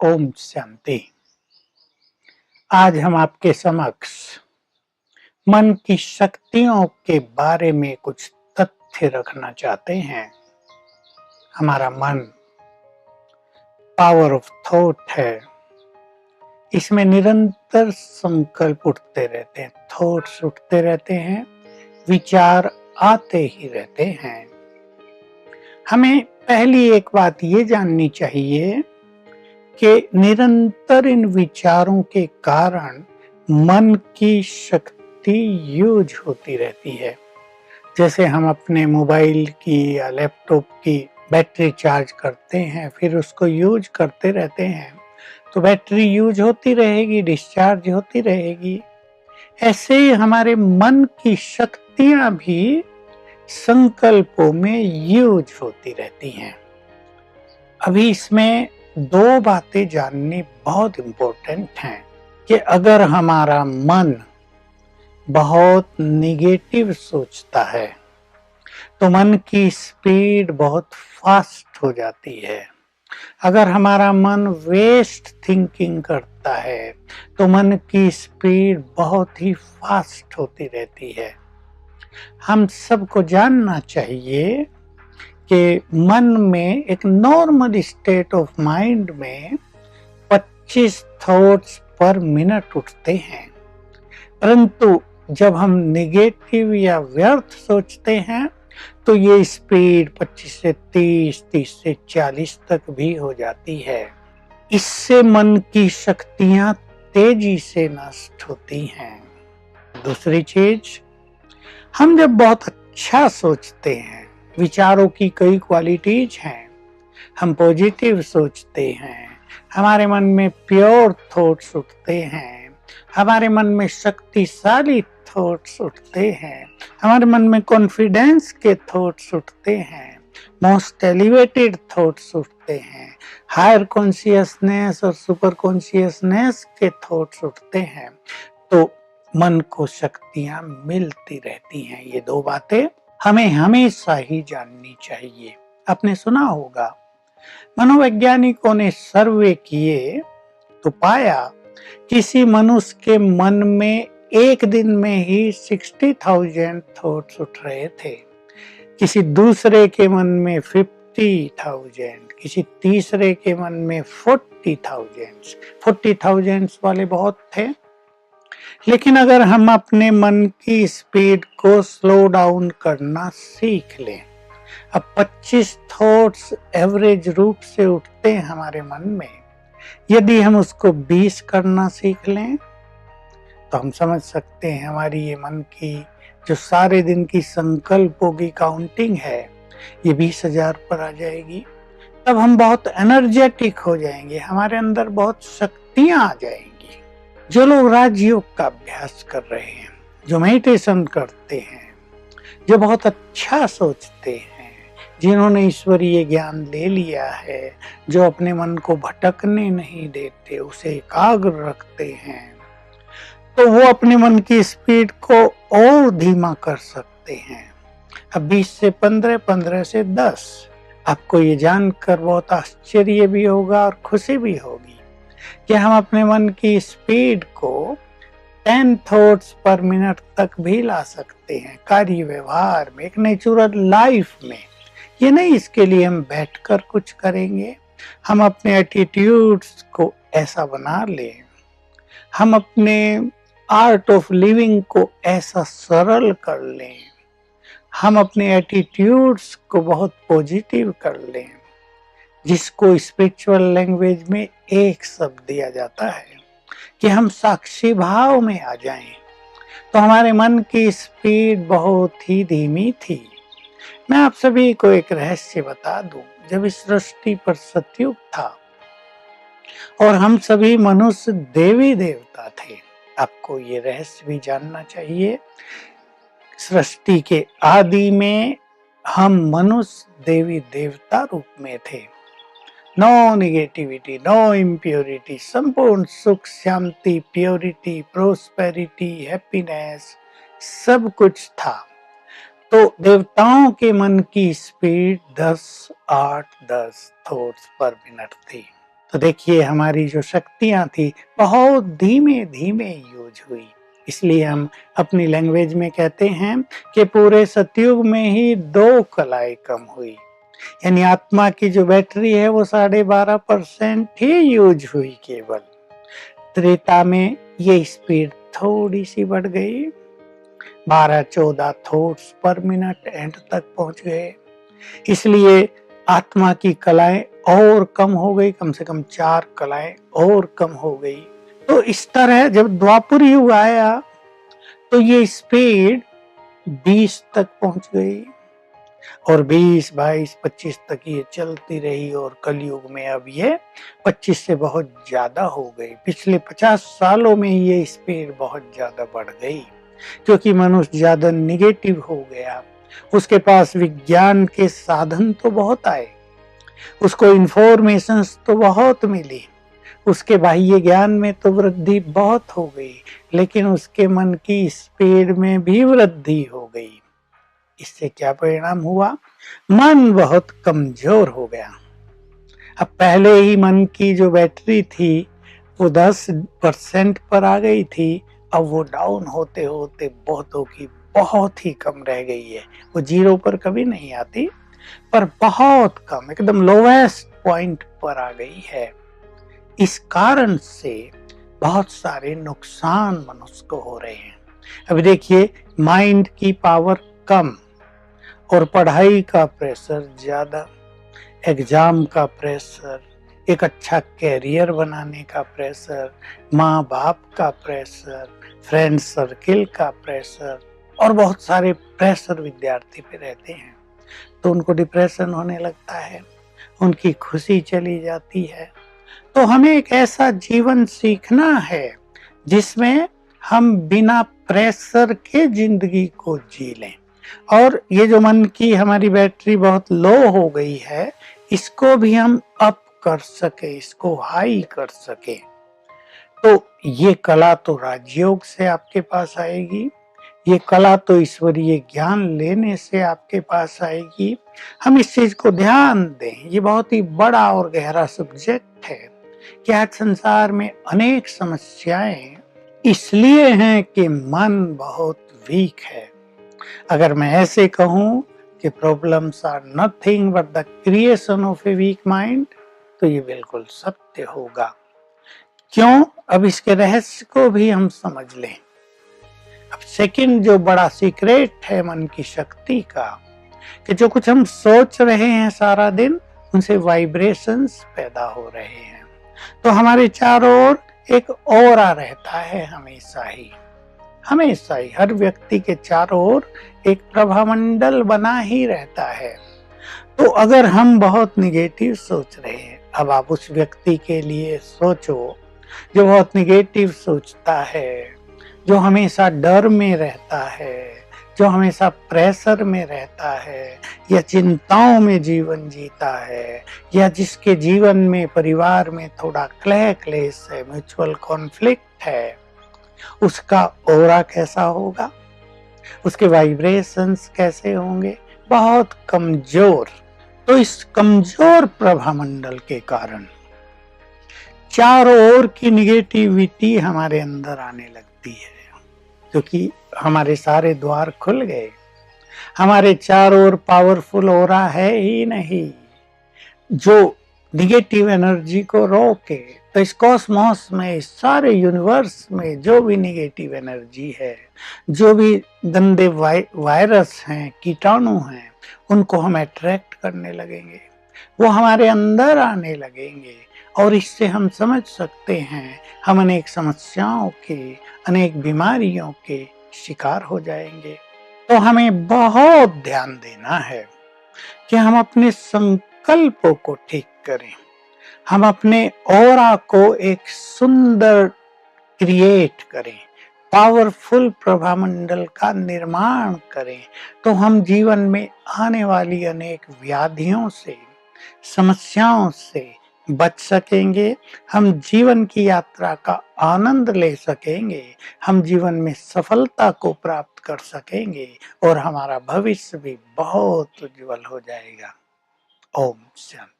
ओम शांति। आज हम आपके समक्ष मन की शक्तियों के बारे में कुछ तथ्य रखना चाहते हैं। हमारा मन पावर ऑफ थॉट है। इसमें निरंतर संकल्प उठते रहते हैं, थॉट्स उठते रहते हैं, विचार आते ही रहते हैं। हमें पहली एक बात ये जाननी चाहिए कि निरंतर इन विचारों के कारण मन की शक्ति यूज होती रहती है। जैसे हम अपने मोबाइल की या लैपटॉप की बैटरी चार्ज करते हैं, फिर उसको यूज करते रहते हैं, तो बैटरी यूज होती रहेगी, डिस्चार्ज होती रहेगी। ऐसे ही हमारे मन की शक्तियां भी संकल्पों में यूज होती रहती हैं। अभी इसमें दो बातें जाननी बहुत इम्पोर्टेंट हैं कि अगर हमारा मन बहुत निगेटिव सोचता है तो मन की स्पीड बहुत फास्ट हो जाती है। अगर हमारा मन वेस्ट थिंकिंग करता है तो मन की स्पीड बहुत ही फास्ट होती रहती है। हम सबको जानना चाहिए कि मन में एक नॉर्मल स्टेट ऑफ माइंड में 25 थॉट्स पर मिनट उठते हैं, परंतु जब हम नेगेटिव या व्यर्थ सोचते हैं तो ये स्पीड 25 से 30, 30 से 40 तक भी हो जाती है। इससे मन की शक्तियां तेजी से नष्ट होती हैं। दूसरी चीज, हम जब बहुत अच्छा सोचते हैं, विचारों की कई क्वालिटीज हैं, हम पॉजिटिव सोचते हैं, हमारे मन में प्योर थॉट्स उठते हैं, हमारे मन में शक्तिशाली थॉट्स उठते हैं, हमारे मन में कॉन्फिडेंस के थॉट्स उठते हैं, मोस्ट एलिवेटेड थॉट्स उठते हैं, हायर कॉन्शियसनेस और सुपर कॉन्शियसनेस के थॉट्स उठते हैं, तो मन को शक्तियां मिलती रहती हैं। ये दो बातें हमें हमेशा ही जाननी चाहिए। आपने सुना होगा, मनोवैज्ञानिकों ने सर्वे किए तो पाया किसी मनुष्य के मन में एक दिन में ही 60,000 थॉट्स उठ रहे थे, किसी दूसरे के मन में 50,000, किसी तीसरे के मन में 40,000 वाले बहुत थे। लेकिन अगर हम अपने मन की स्पीड को स्लो डाउन करना सीख लें, अब 25 थॉट्स एवरेज रूप से उठते हैं हमारे मन में, यदि हम उसको 20 करना सीख लें तो हम समझ सकते हैं हमारी ये मन की जो सारे दिन की संकल्पों की काउंटिंग है ये 20,000 पर आ जाएगी। तब हम बहुत एनर्जेटिक हो जाएंगे, हमारे अंदर बहुत शक्तियां आ जाएंगी। जो लोग राजयोग का अभ्यास कर रहे हैं, जो मेडिटेशन करते हैं, जो बहुत अच्छा सोचते हैं, जिन्होंने ईश्वरीय ज्ञान ले लिया है, जो अपने मन को भटकने नहीं देते, उसे एकाग्र रखते हैं, तो वो अपने मन की स्पीड को और धीमा कर सकते हैं। अब 20 से 15, 15 से 10। आपको ये जानकर बहुत आश्चर्य भी होगा और खुशी भी होगी कि हम अपने मन की स्पीड को 10 थॉट्स पर मिनट तक भी ला सकते हैं कार्य व्यवहार में, एक नेचुरल लाइफ में। ये नहीं इसके लिए हम बैठकर कुछ करेंगे, हम अपने एटीट्यूड्स को ऐसा बना लें, हम अपने आर्ट ऑफ लिविंग को ऐसा सरल कर लें, हम अपने एटीट्यूड्स को बहुत पॉजिटिव कर लें, जिसको स्पिरिचुअल लैंग्वेज में एक शब्द दिया जाता है कि हम साक्षी भाव में आ जाएं। तो हमारे मन की स्पीड बहुत ही धीमी थी। मैं आप सभी को एक रहस्य बता दूं, जब इस सृष्टि पर सतयुग था और हम सभी मनुष्य देवी देवता थे, आपको ये रहस्य भी जानना चाहिए। सृष्टि के आदि में हम मनुष्य देवी देवता रूप में थे। नो नेगेटिविटी, नो इम्प्योरिटी, संपूर्ण सुख, शांति, प्योरिटी, प्रोस्पेरिटी, हैप्पीनेस, सब कुछ था। तो देवताओं के मन की स्पीड 10, 8, 10 थॉट्स पर मिनट थी। तो देखिए हमारी जो शक्तियाँ थी बहुत धीमे-धीमे यूज़ हुई। इसलिए हम अपनी लैंग्वेज में कहते हैं कि पूरे सतयुग में ही 2 कलाएँ कम हुई। यानी आत्मा की जो बैटरी है वो 12.5% ही यूज़ हुई केवल। त्रेता में ये स्पीड थोड़ी-सी बढ़ गई, 12-14 थॉट्स पर मिनट एंड तक पहुँच गए। इसलिए आत्मा की कलाएँ और कम हो गई, कम से कम 4 कलाएँ और कम हो गई। तो इस तरह जब द्वापर युग आया तो ये स्पीड 20 तक पहुँच गई और 20, 22, 25 तक ये चलती रही और कलयुग में अब ये 25 से बहुत ज़्यादा हो गई। पिछले 50 सालों में ये स्पीड बहुत ज़्यादा बढ़ गई क्योंकि मनुष्य ज़्यादा नेगेटिव हो गया। उसके पास विज्ञान के साधन तो बहुत आए, उसको इन्फॉर्मेशंस तो बहुत मिली, उसके बाह्य ज्ञान में तो वृद्धि बहुत हो गई, लेकिन उसके मन की स्पीड में भी वृद्धि हो गई। इससे क्या परिणाम हुआ? मन बहुत कमजोर हो गया। अब पहले ही मन की जो बैटरी थी वो 10% पर आ गई थी, अब वो डाउन होते होते बहुतों की बहुत ही कम रह गई है। वो 0 पर कभी नहीं आती, पर बहुत कम, एकदम लोवेस्ट पॉइंट पर आ गई है। इस कारण से बहुत सारे नुकसान मनुष्य को हो रहे हैं। अभी देखिए माइंड की पावर कम और पढ़ाई का प्रेशर ज्यादा, एग्जाम का प्रेशर, एक अच्छा कैरियर बनाने का प्रेशर, माँ बाप का प्रेशर, फ्रेंड सर्किल का प्रेशर और बहुत सारे प्रेशर विद्यार्थी पे रहते हैं तो उनको डिप्रेशन होने लगता है, उनकी खुशी चली जाती है। तो हमें एक ऐसा जीवन सीखना है जिसमें हम बिना प्रेशर के जिंदगी को जी लें और ये जो मन की हमारी बैटरी बहुत लो हो गई है इसको भी हम अप कर सके, इसको हाई कर सके। तो ये कला तो राजयोग से आपके पास आएगी, ये कला तो ईश्वरीय ज्ञान लेने से आपके पास आएगी। हम इस चीज को ध्यान दें, ये बहुत ही बड़ा और गहरा सब्जेक्ट है कि आज संसार में अनेक समस्याएं इसलिए हैं कि मन बहुत वीक है। अगर मैं ऐसे कहूं कि problems are nothing but the creation of a weak mind तो ये बिल्कुल सत्य होगा। क्यों? अब इसके रहस्य को भी हम समझ लें। अब सेकंड जो बड़ा सीक्रेट है मन की शक्ति का कि जो कुछ हम सोच रहे हैं सारा दिन उनसे वाइब्रेशंस पैदा हो रहे हैं, तो हमारे चारों ओर एक ऑरा रहता है हमेशा ही हर व्यक्ति के चारों ओर एक प्रभामंडल बना ही रहता है। तो अगर हम बहुत निगेटिव सोच रहे हैं, अब आप उस व्यक्ति के लिए सोचो जो बहुत निगेटिव सोचता है, जो हमेशा डर में रहता है, जो हमेशा प्रेशर में रहता है या चिंताओं में जीवन जीता है या जिसके जीवन में परिवार में थोड़ा कलह क्लेश है, म्यूचुअल कॉन्फ्लिक्ट है, उसका ऑरा कैसा होगा, उसके वाइब्रेशंस कैसे होंगे? बहुत कमजोर। तो इस कमजोर प्रभामंडल के कारण चारों ओर की निगेटिविटी हमारे अंदर आने लगती है क्योंकि हमारे सारे द्वार खुल गए, हमारे चारों ओर पावरफुल ऑरा है ही नहीं जो निगेटिव एनर्जी को रोके। तो इस कॉस्मोस में, इस सारे यूनिवर्स में जो भी निगेटिव एनर्जी है, जो भी गंदे वायरस हैं, कीटाणु हैं, उनको हम अट्रैक्ट करने लगेंगे, वो हमारे अंदर आने लगेंगे और इससे हम समझ सकते हैं हम अनेक समस्याओं के, अनेक बीमारियों के शिकार हो जाएंगे। तो हमें बहुत ध्यान देना है कि हम अपने संकल्पों को ठीक करें, हम अपने ऑरा को एक सुंदर क्रिएट करें, पावरफुल प्रभामंडल का निर्माण करें, तो हम जीवन में आने वाली अनेक व्याधियों से, समस्याओं से बच सकेंगे, हम जीवन की यात्रा का आनंद ले सकेंगे, हम जीवन में सफलता को प्राप्त कर सकेंगे और हमारा भविष्य भी बहुत उज्जवल हो जाएगा। ओम शांति।